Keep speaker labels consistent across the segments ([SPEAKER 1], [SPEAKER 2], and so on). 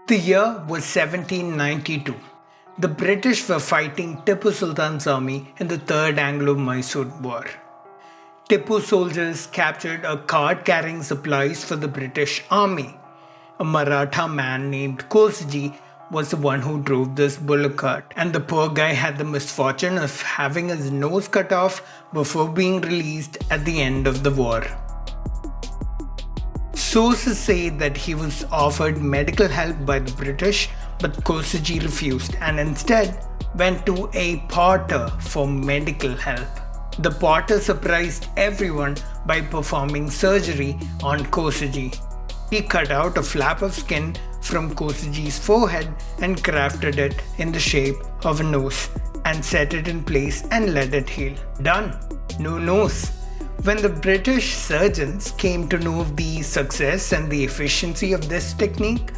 [SPEAKER 1] The year was 1792. The British were fighting Tipu Sultan's army in the Third Anglo-Mysore War. Tipu soldiers captured a cart carrying supplies for the British army. A Maratha man named Kosji was the one who drove this bullock cart, and the poor guy had the misfortune of having his nose cut off before being released at the end of the war. Sources say that he was offered medical help by the British, but Kosji refused and instead went to a potter for medical help. The potter surprised everyone by performing surgery on Kosji. He cut out a flap of skin from Kosji's forehead and crafted it in the shape of a nose and set it in place and let it heal. Done. No nose. When the British surgeons came to know of the success and the efficiency of this technique,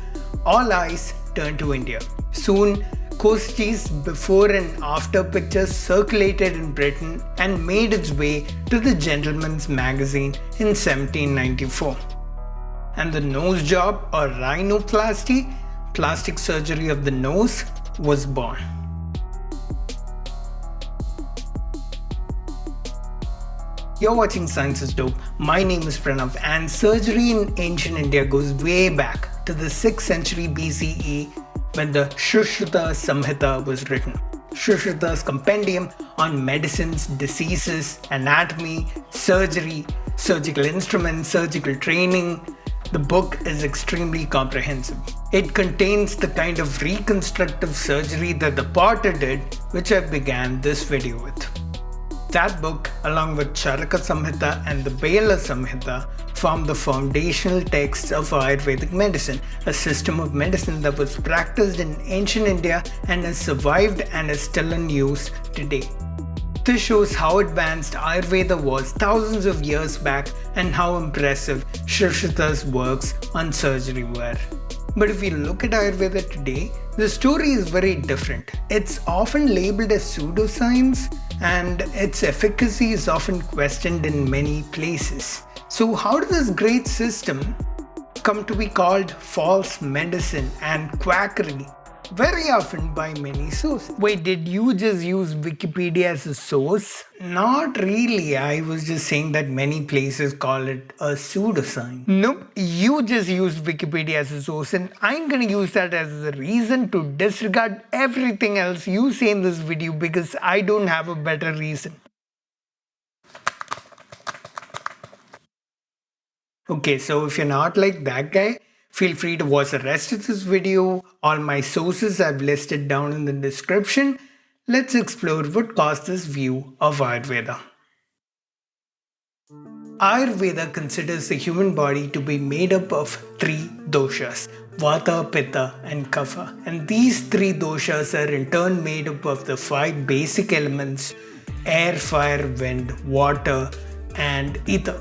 [SPEAKER 1] all eyes turned to India. Soon, Kosji's before and after pictures circulated in Britain and made its way to the Gentleman's Magazine in 1794. And the nose job or rhinoplasty, plastic surgery of the nose, was born. You're watching Science is Dope. My name is Pranav, and surgery in ancient India goes way back to the 6th century BCE when the Sushruta Samhita was written. Sushruta's compendium on medicines, diseases, anatomy, surgery, surgical instruments, surgical training. The book is extremely comprehensive. It contains the kind of reconstructive surgery that the potter did, which I began this video with. That book, along with Charaka Samhita and the Bela Samhita, form the foundational texts of Ayurvedic medicine, a system of medicine that was practiced in ancient India and has survived and is still in use today. This shows how advanced Ayurveda was thousands of years back and how impressive Sushruta's works on surgery were. But if we look at Ayurveda today, the story is very different. It's often labeled as pseudoscience, and its efficacy is often questioned in many places. So how did this great system come to be called false medicine and quackery? Very often by many sources. Wait, did you just use Wikipedia as a source? Not really. I was just saying that many places call it a pseudoscience. Nope, you just used Wikipedia as a source, and I'm gonna use that as a reason to disregard everything else you say in this video because I don't have a better reason. Okay, so if you're not like that guy, feel free to watch the rest of this video. All my sources I've listed down in the description. Let's explore what caused this view of Ayurveda. Ayurveda considers the human body to be made up of 3 doshas, Vata, Pitta and Kapha. And these 3 doshas are in turn made up of the 5 basic elements: air, fire, wind, water and ether.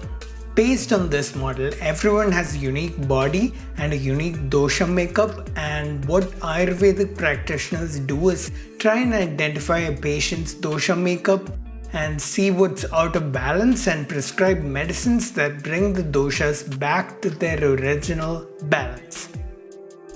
[SPEAKER 1] Based on this model, everyone has a unique body and a unique dosha makeup, and what Ayurvedic practitioners do is try and identify a patient's dosha makeup and see what's out of balance and prescribe medicines that bring the doshas back to their original balance.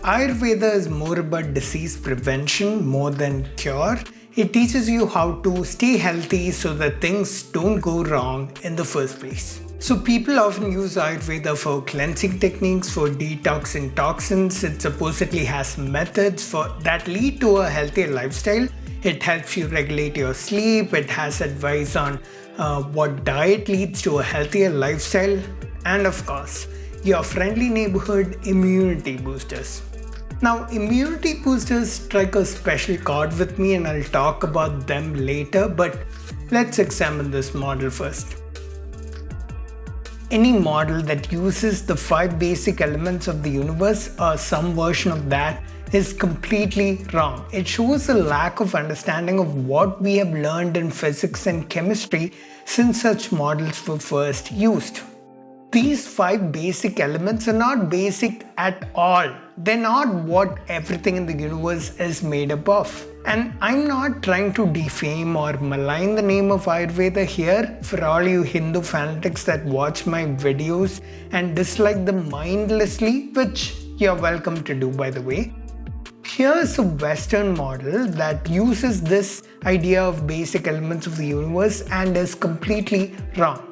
[SPEAKER 1] Ayurveda is more about disease prevention more than cure. It teaches you how to stay healthy so that things don't go wrong in the first place. So people often use Ayurveda for cleansing techniques, for detoxing toxins. It supposedly has methods that lead to a healthier lifestyle. It helps you regulate your sleep. It has advice on what diet leads to a healthier lifestyle. And of course, your friendly neighborhood immunity boosters. Now, immunity boosters strike a special chord with me, and I'll talk about them later, but let's examine this model first. Any model that uses the 5 basic elements of the universe or some version of that is completely wrong. It shows a lack of understanding of what we have learned in physics and chemistry since such models were first used. These 5 basic elements are not basic at all. They're not what everything in the universe is made up of. And I'm not trying to defame or malign the name of Ayurveda here for all you Hindu fanatics that watch my videos and dislike them mindlessly, which you're welcome to do by the way. Here's a Western model that uses this idea of basic elements of the universe and is completely wrong.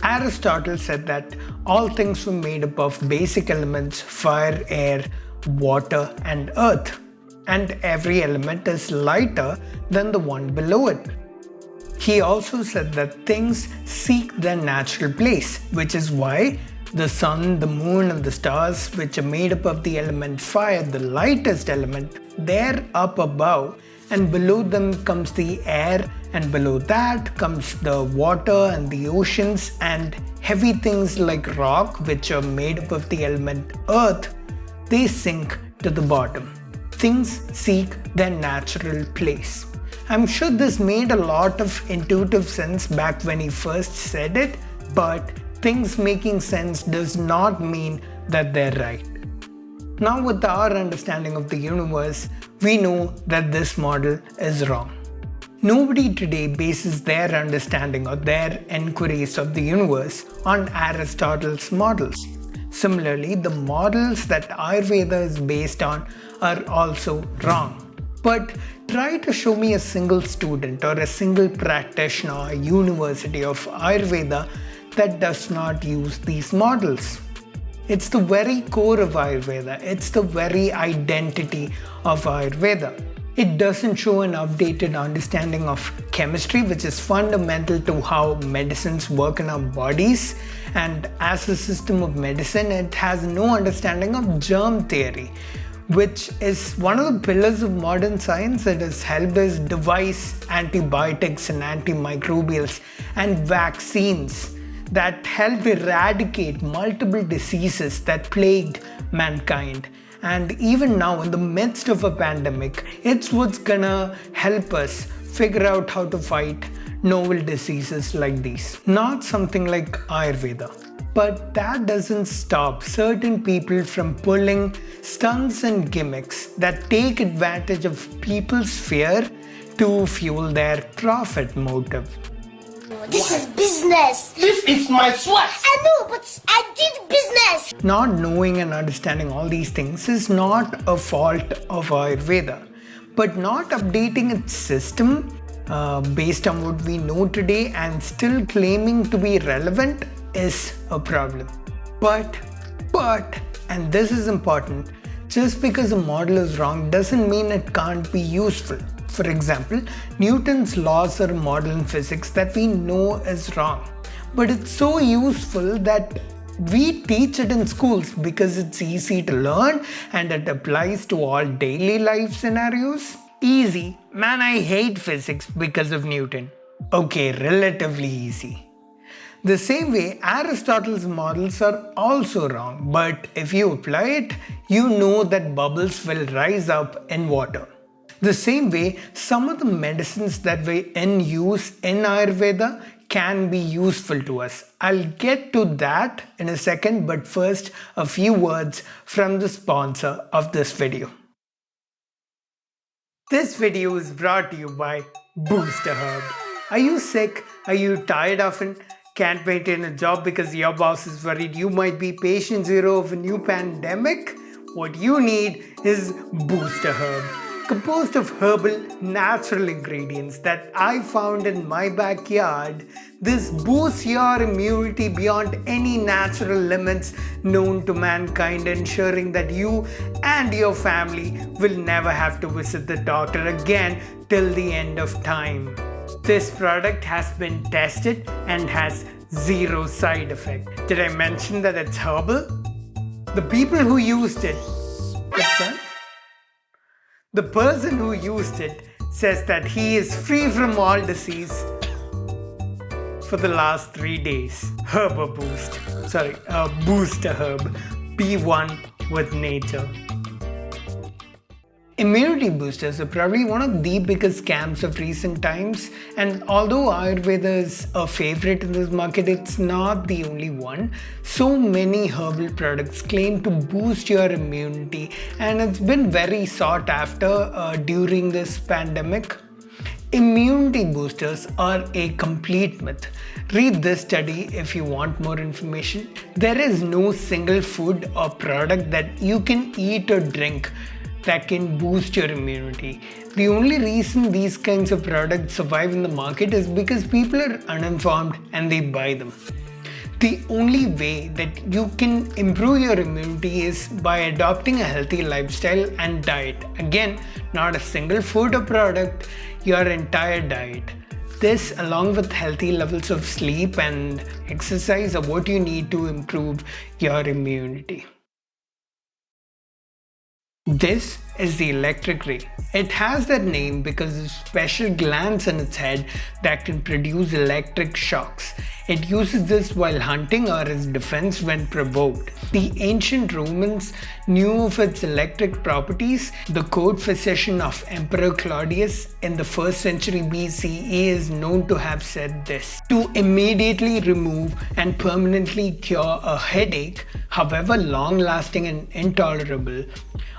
[SPEAKER 1] Aristotle said that all things were made up of basic elements: fire, air, water, and earth, and every element is lighter than the one below it. He also said that things seek their natural place, which is why the sun, the moon, and the stars, which are made up of the element fire, the lightest element, they're up above, and below them comes the air, and below that comes the water and the oceans, and heavy things like rock, which are made up of the element earth, they sink to the bottom. Things seek their natural place. I'm sure this made a lot of intuitive sense back when he first said it, but things making sense does not mean that they're right. Now, with our understanding of the universe, we know that this model is wrong. Nobody today bases their understanding or their inquiries of the universe on Aristotle's models. Similarly, the models that Ayurveda is based on are also wrong. But try to show me a single student or a single practitioner or university of Ayurveda that does not use these models. It's the very core of Ayurveda. It's the very identity of Ayurveda. It doesn't show an updated understanding of chemistry, which is fundamental to how medicines work in our bodies. And as a system of medicine, it has no understanding of germ theory, which is one of the pillars of modern science that has helped us devise antibiotics and antimicrobials and vaccines that help eradicate multiple diseases that plagued mankind. And even now, in the midst of a pandemic, it's what's gonna help us figure out how to fight novel diseases like these. Not something like Ayurveda. But that doesn't stop certain people from pulling stunts and gimmicks that take advantage of people's fear to fuel their profit motive.
[SPEAKER 2] This is business.
[SPEAKER 3] This is my sweat.
[SPEAKER 2] I know, but I did business.
[SPEAKER 1] Not knowing and understanding all these things is not a fault of Ayurveda, but not updating its system based on what we know today and still claiming to be relevant is a problem. But, and this is important, just because a model is wrong doesn't mean it can't be useful. For example, Newton's laws are a model in physics that we know is wrong, but it's so useful that we teach it in schools because it's easy to learn and it applies to all daily life scenarios. Easy? Man, I hate physics because of Newton. Okay, relatively easy. The same way, Aristotle's models are also wrong, but if you apply it, you know that bubbles will rise up in water. The same way, some of the medicines that we in use in Ayurveda can be useful to us. I'll get to that in a second, but first, a few words from the sponsor of this video. This video is brought to you by Booster Herb. Are you sick? Are you tired often? Can't maintain a job because your boss is worried you might be patient zero of a new pandemic? What you need is Booster Herb. Composed of herbal, natural ingredients that I found in my backyard, this boosts your immunity beyond any natural limits known to mankind, ensuring that you and your family will never have to visit the doctor again till the end of time. This product has been tested and has zero side effect. Did I mention that it's herbal? The people who used it, what's that? The person who used it says that he is free from all disease for the last 3 days. Booster Herb. Be one with nature. Immunity boosters are probably one of the biggest scams of recent times, and although Ayurveda is a favorite in this market, it's not the only one. So many herbal products claim to boost your immunity, and it's been very sought after during this pandemic. Immunity boosters are a complete myth. Read this study if you want more information. There is no single food or product that you can eat or drink that can boost your immunity. The only reason these kinds of products survive in the market is because people are uninformed and they buy them. The only way that you can improve your immunity is by adopting a healthy lifestyle and diet. Again, not a single food or product, your entire diet. This, along with healthy levels of sleep and exercise, are what you need to improve your immunity. This is the electric ray. It has that name because of special glands in its head that can produce electric shocks. It uses this while hunting or as defense when provoked. The ancient Romans knew of its electric properties. The court physician of Emperor Claudius in the 1st century BCE is known to have said this: to immediately remove and permanently cure a headache, however long-lasting and intolerable,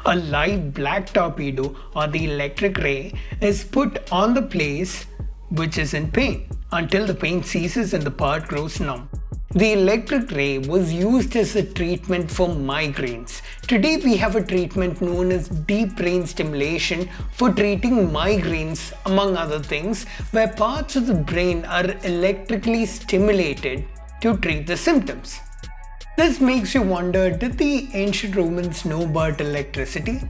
[SPEAKER 1] a live black torpedo or the electric ray is put on the place which is in pain until the pain ceases and the part grows numb. The electric ray was used as a treatment for migraines. Today we have a treatment known as deep brain stimulation for treating migraines, among other things, where parts of the brain are electrically stimulated to treat the symptoms. This makes you wonder, did the ancient Romans know about electricity?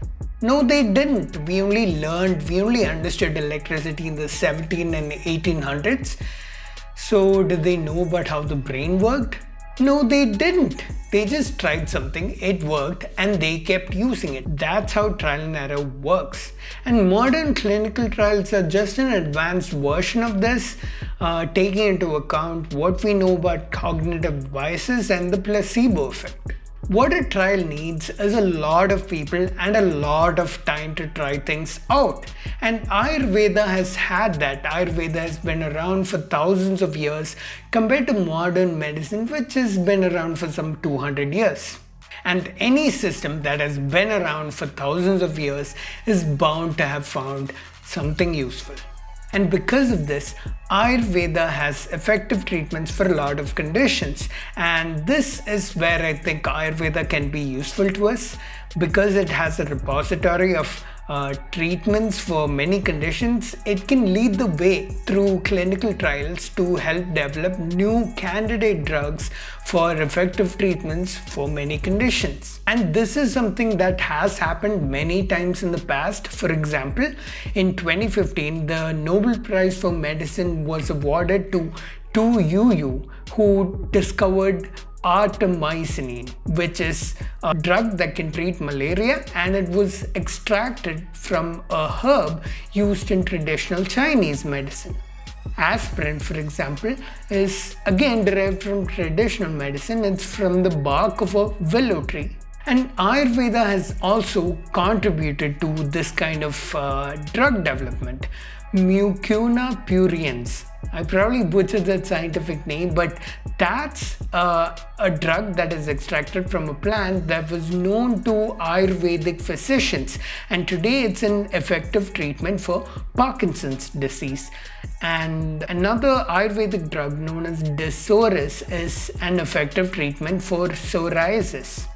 [SPEAKER 1] No, they didn't. We only understood electricity in the 17 and 1800s. So did they know about how the brain worked? No, they didn't. They just tried something, it worked, and they kept using it. That's how trial and error works. And modern clinical trials are just an advanced version of this, taking into account what we know about cognitive biases and the placebo effect. What a trial needs is a lot of people and a lot of time to try things out. And Ayurveda has had that. Ayurveda has been around for thousands of years compared to modern medicine, which has been around for some 200 years. And any system that has been around for thousands of years is bound to have found something useful. And because of this, Ayurveda has effective treatments for a lot of conditions. And this is where I think Ayurveda can be useful to us, because it has a repository of treatments for many conditions. It can lead the way through clinical trials to help develop new candidate drugs for effective treatments for many conditions. And this is something that has happened many times in the past. For example, in 2015, the Nobel Prize for Medicine was awarded to Tu Youyou, who discovered artemisinin, which is a drug that can treat malaria, and it was extracted from a herb used in traditional Chinese medicine. Aspirin, for example, is again derived from traditional medicine. It's from the bark of a willow tree. And Ayurveda has also contributed to this kind of drug development. Mucuna pruriens. I probably butchered that scientific name, but that's a drug that is extracted from a plant that was known to Ayurvedic physicians, and today it's an effective treatment for Parkinson's disease. And another Ayurvedic drug known as Desoris is an effective treatment for psoriasis.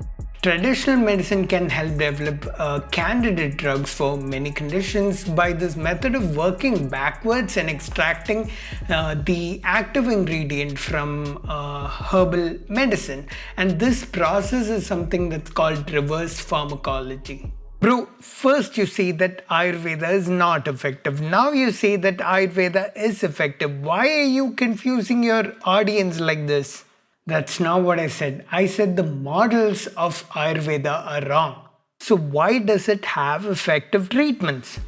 [SPEAKER 1] Traditional medicine can help develop candidate drugs for many conditions by this method of working backwards and extracting the active ingredient from herbal medicine. And this process is something that's called reverse pharmacology. Bro, first you say that Ayurveda is not effective. Now you say that Ayurveda is effective. Why are you confusing your audience like this? That's not what I said. I said the models of Ayurveda are wrong. So why does it have effective treatments?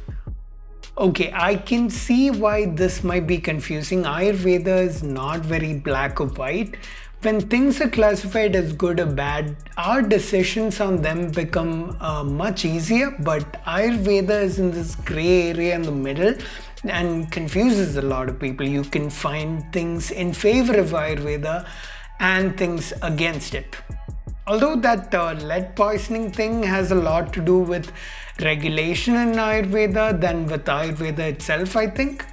[SPEAKER 1] Okay, I can see why this might be confusing. Ayurveda is not very black or white. When things are classified as good or bad, our decisions on them become much easier, but Ayurveda is in this gray area in the middle and confuses a lot of people. You can find things in favor of Ayurveda and things against it. Although that lead poisoning thing has a lot to do with regulation in Ayurveda than with Ayurveda itself, I think.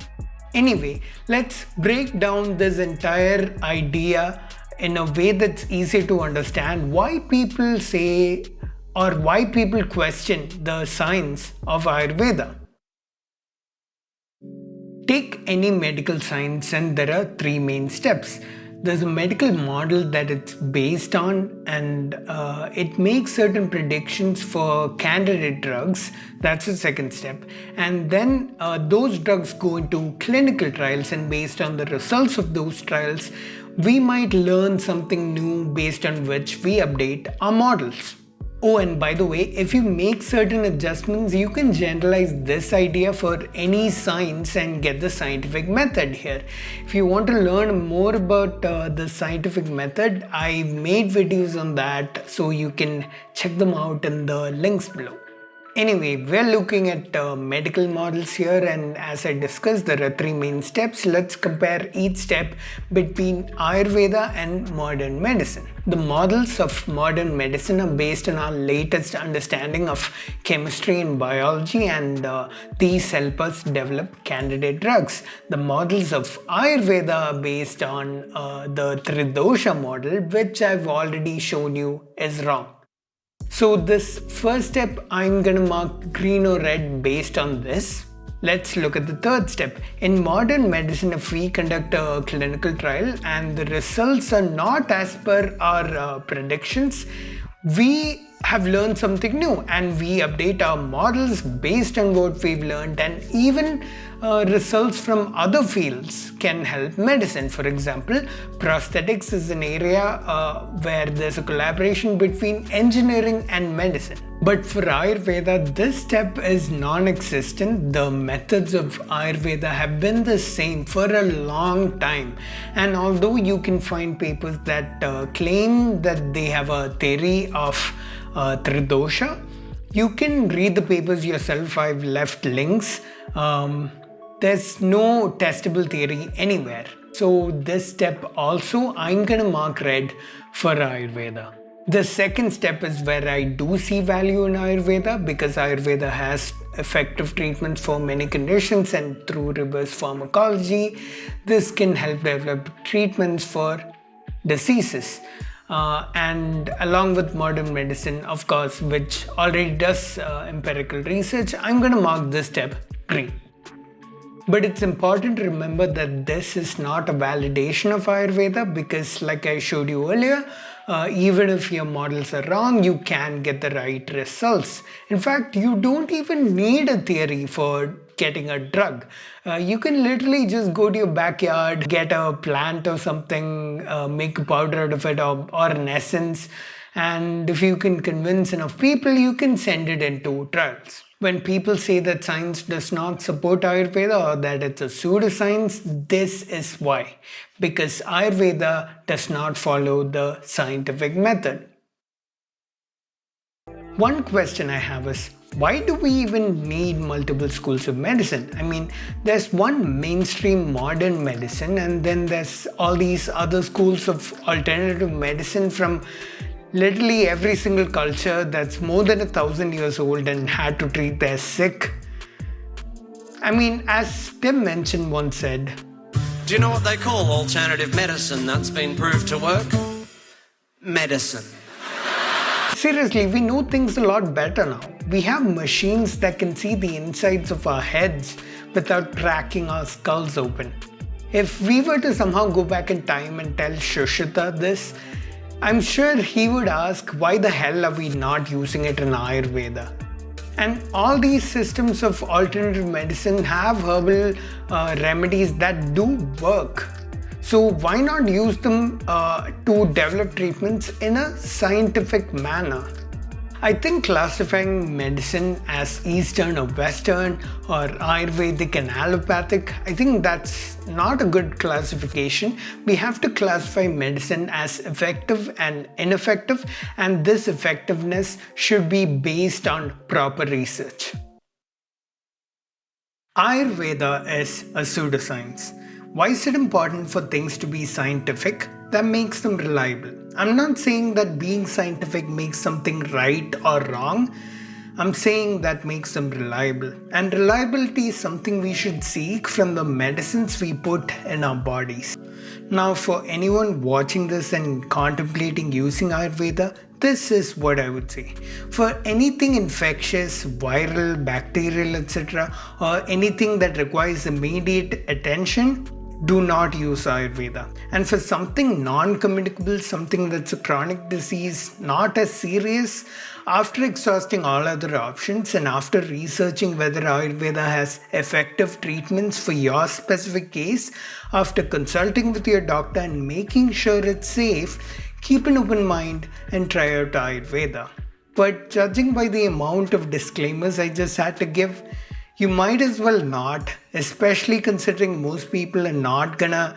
[SPEAKER 1] Anyway, let's break down this entire idea in a way that's easy to understand. Why people say or why people question the science of Ayurveda. Take any medical science and there are three main steps. There's a medical model that it's based on, and it makes certain predictions for candidate drugs. That's the second step. And then those drugs go into clinical trials, and based on the results of those trials, we might learn something new based on which we update our models. Oh, and by the way, if you make certain adjustments, you can generalize this idea for any science and get the scientific method here. If you want to learn more about the scientific method, I've made videos on that, so you can check them out in the links below. Anyway, we're looking at medical models here, and as I discussed, there are three main steps. Let's compare each step between Ayurveda and modern medicine. The models of modern medicine are based on our latest understanding of chemistry and biology, and these help us develop candidate drugs. The models of Ayurveda are based on the Tridosha model, which I've already shown you is wrong. So this first step, I'm gonna mark green or red based on this. Let's look at the third step. In modern medicine, if we conduct a clinical trial and the results are not as per our predictions, we have learned something new and we update our models based on what we've learned, and even results from other fields can help medicine. For example, prosthetics is an area where there's a collaboration between engineering and medicine. But for Ayurveda, this step is non-existent. The methods of Ayurveda have been the same for a long time. And although you can find papers that claim that they have a theory of Tridosha, you can read the papers yourself. I've left links. There's no testable theory anywhere. So this step also, I'm gonna mark red for Ayurveda. The second step is where I do see value in Ayurveda, because Ayurveda has effective treatments for many conditions, and through reverse pharmacology, this can help develop treatments for diseases. And along with modern medicine, of course, which already does empirical research, I'm going to mark this step green. But it's important to remember that this is not a validation of Ayurveda, because like I showed you earlier, even if your models are wrong, you can get the right results. In fact, you don't even need a theory for getting a drug. You can literally just go to your backyard, get a plant or something, make a powder out of it, or an essence, and if you can convince enough people, you can send it into trials. When people say that science does not support Ayurveda or that it's a pseudoscience, this is why. Because Ayurveda does not follow the scientific method. One question I have is, why do we even need multiple schools of medicine? I mean, there's one mainstream modern medicine, and then there's all these other schools of alternative medicine from literally every single culture that's more than 1,000 years old and had to treat their sick. I mean, as Tim Minchin once said,
[SPEAKER 3] do you know what they call alternative medicine that's been proved to work? Medicine.
[SPEAKER 1] Seriously, we know things a lot better now. We have machines that can see the insides of our heads without cracking our skulls open. If we were to somehow go back in time and tell Shushruta this, I'm sure he would ask, why the hell are we not using it in Ayurveda? And all these systems of alternative medicine have herbal remedies that do work. So why not use them to develop treatments in a scientific manner? I think classifying medicine as Eastern or Western or Ayurvedic and allopathic, I think that's not a good classification. We have to classify medicine as effective and ineffective, and this effectiveness should be based on proper research. Ayurveda is a pseudoscience. Why is it important for things to be scientific? That makes them reliable. I'm not saying that being scientific makes something right or wrong. I'm saying that makes them reliable. And reliability is something we should seek from the medicines we put in our bodies. Now, for anyone watching this and contemplating using Ayurveda, This is what I would say. For anything infectious, viral, bacterial, etc., or anything that requires immediate attention, do not use Ayurveda. And for something non-communicable, something that's a chronic disease, not as serious, after exhausting all other options and after researching whether Ayurveda has effective treatments for your specific case, after consulting with your doctor and making sure it's safe, keep an open mind and try out Ayurveda. But judging by the amount of disclaimers I just had to give, you might as well not, especially considering most people are not gonna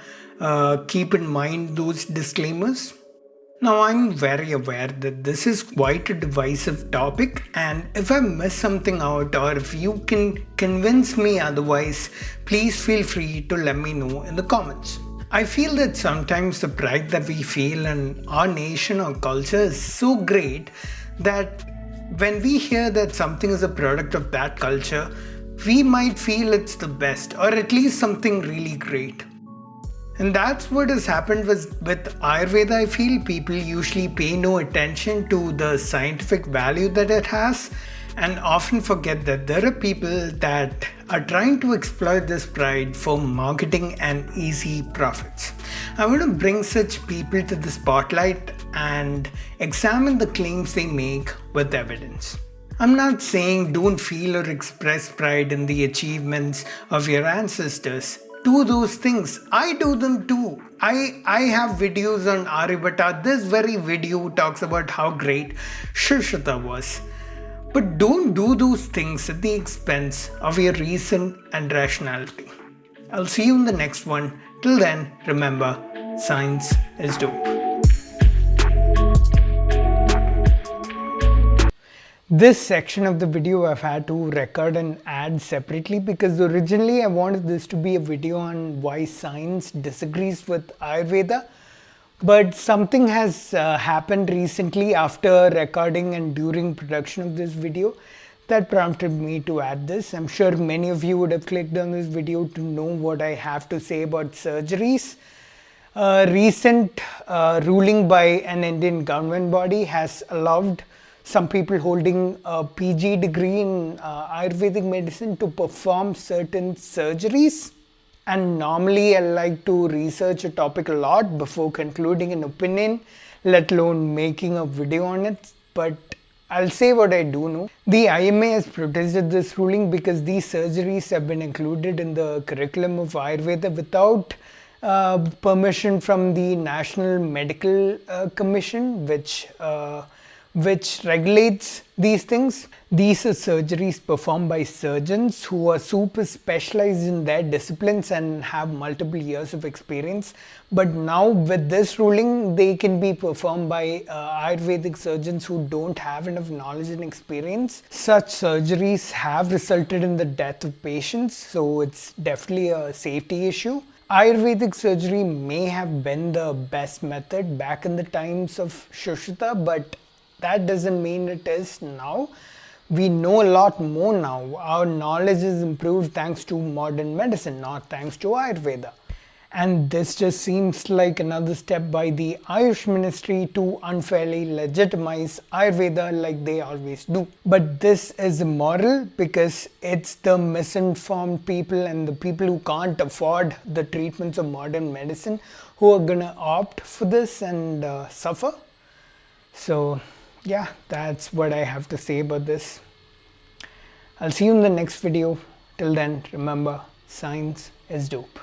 [SPEAKER 1] keep in mind those disclaimers. Now, I'm very aware that this is quite a divisive topic, and if I miss something out or if you can convince me otherwise, please feel free to let me know in the comments. I feel that sometimes the pride that we feel in our nation or culture is so great that when we hear that something is a product of that culture, we might feel it's the best or at least something really great. And that's what has happened with Ayurveda. I feel people usually pay no attention to the scientific value that it has and often forget that there are people that are trying to exploit this pride for marketing and easy profits. I want to bring such people to the spotlight and examine the claims they make with evidence. I'm not saying don't feel or express pride in the achievements of your ancestors. Do those things. I do them too. I have videos on Aryabhata. This very video talks about how great Sushruta was. But don't do those things at the expense of your reason and rationality. I'll see you in the next one. Till then, remember, science is dope. This section of the video I've had to record and add separately because originally I wanted this to be a video on why science disagrees with Ayurveda. But something has happened recently after recording and during production of this video that prompted me to add this. I'm sure many of you would have clicked on this video to know what I have to say about surgeries. A recent ruling by an Indian government body has allowed some people holding a PG degree in Ayurvedic medicine to perform certain surgeries. And normally I like to research a topic a lot before concluding an opinion, let alone making a video on it. But I'll say what I do know. The IMA has protested this ruling because these surgeries have been included in the curriculum of Ayurveda without permission from the National Medical Commission, which regulates these things. These are surgeries performed by surgeons who are super specialized in their disciplines and have multiple years of experience. But now with this ruling, they can be performed by Ayurvedic surgeons who don't have enough knowledge and experience. Such surgeries have resulted in the death of patients, so it's definitely a safety issue. Ayurvedic surgery may have been the best method back in the times of Sushruta, but that doesn't mean it is now. We know a lot more now. Our knowledge is improved thanks to modern medicine, not thanks to Ayurveda. And this just seems like another step by the Ayush Ministry to unfairly legitimize Ayurveda like they always do. But this is immoral because it's the misinformed people and the people who can't afford the treatments of modern medicine who are gonna opt for this and suffer. So yeah, that's what I have to say about this. I'll see you in the next video. Till then, remember, science is dope.